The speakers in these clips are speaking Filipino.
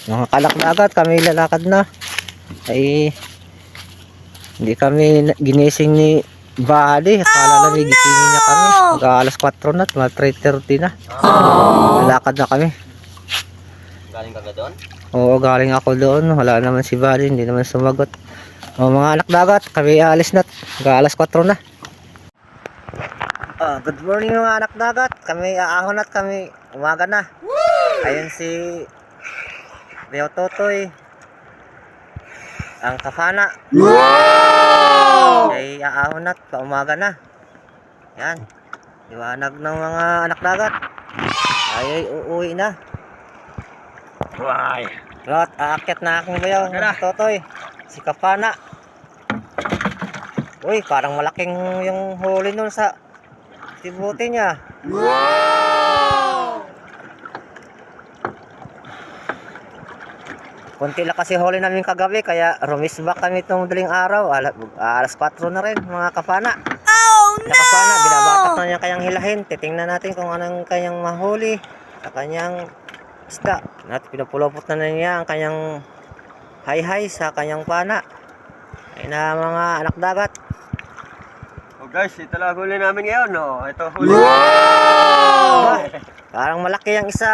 Mga kalak na agad kami lalakad na. Ay hindi kami ginising ni Bali. Akala namin gisingin niya kami. Mag alas 4 na, mga 3:30 na. Lalakad na kami. Galing ka doon? Oo, galing ako doon. Wala naman si Bali, hindi naman sumagot. O mga anak dagat, kami aalis na. Mag alas 4 na. Good morning mga anak dagat. Kami aahon at kami umaga na. Ayun si Beo Totoy, ang kafana. Ay aahon at paumaga na. Yan. Liwanag ng mga anak dagat. Ay uuwi na. Why? Lot, aakyat na aking bayaw. Totoy. Si kafana. Uy, parang malaking yung huli nun sa tibuti niya. Kunti lang kasi huli namin kagabi, kaya rumisbak kami itong daling araw. Alas 4 na rin mga kafana. Oh no! Kafana, binabatak na niya kayang hilahin. Titingnan natin kung anong kanyang mahuli sa kanyang isda. At pinapulupot na niya ang kanyang hay-hay sa kanyang pana. Ay na mga anak dagat. Oh guys, ito lang huli namin ngayon, no? Ito huli. Wow! Parang malaki ang isa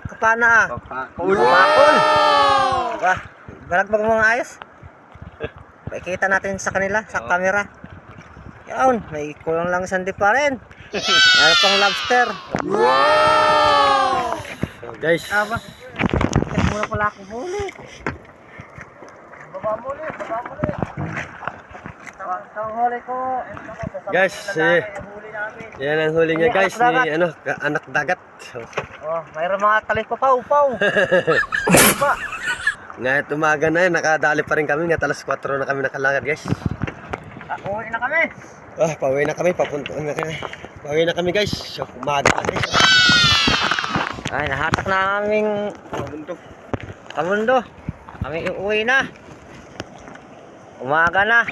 kapana. Pakul. Pakul. Wah, balagbag mga ayos. Pakikita natin sa kanila, sa camera. Yan, may kulang lang sandi pa rin. Meron pang lobster. So guys, Aba, kasi muna pala akong huli. Baba muli. Ang huli ko. guys, yan ang huli niya guys, ni anak dagat. So, Oh, mayroon mga talis pa pau. Pa. ngayon umaga na yun, nakadali pa rin kami, alas 4 na kami nakalakad guys. Uwi na kami. Pauwi na kami, pauwi na kami guys. So, umaga na guys. Ay, nahatak na aming kamundo. Kami uuwi na. Umaga na.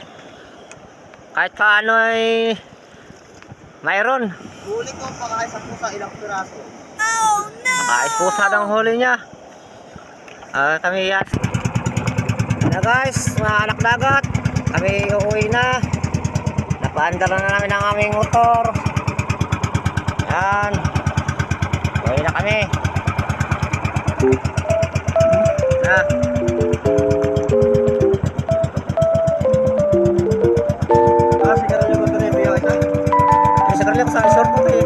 Kahit paano ay mayroon. Huli ko pakain sa pusa, ilang piraso. Nakais pusa ng huli niya. Kami yan. Na guys, mga anak dagat. Kami uuwi na. Napaandar na namin ang aming motor. Yan. Uuwi na kami. Na. Sigarilyo ko rin, Bio, ito. Yung sigarilyo ko sa short ko eh.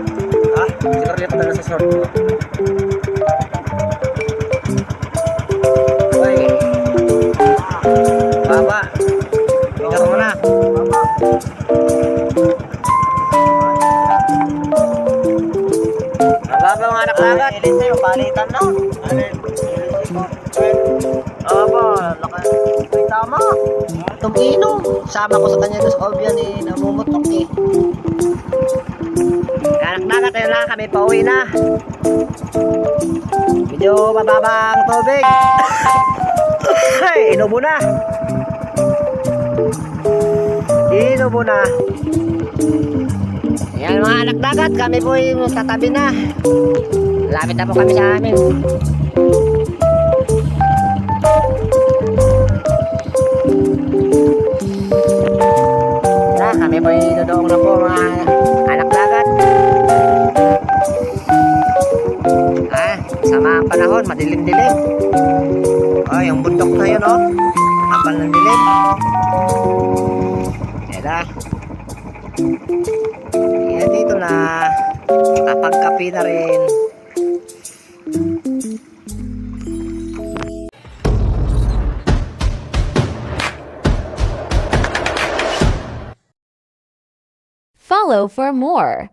Sigarilyo ko talaga sa short ko. Uy. Baba. Tingnan mo na. Baba mga anak dagat. Ilis sa'yo, palitan na. Aba, laki. Ay, tama. Tugino. Sama ko sa kanya doon sa Obyan eh. Namumutok eh. Anak dagat, ayun na. Kami pauwi na. Medyo mababa ang tubig. Ay, inubo na. Inubo na. Yan mga anak dagat. Kami po yung tatabi na. Lapit na po kami sa amin. Kami po yung dodoong na po mga anak dagat. Sama ang panahon, madilim-dilim. Yung bundok na yun, kapal ng dilim. Yan dito na. Kapag-kapi na rin. Follow for more.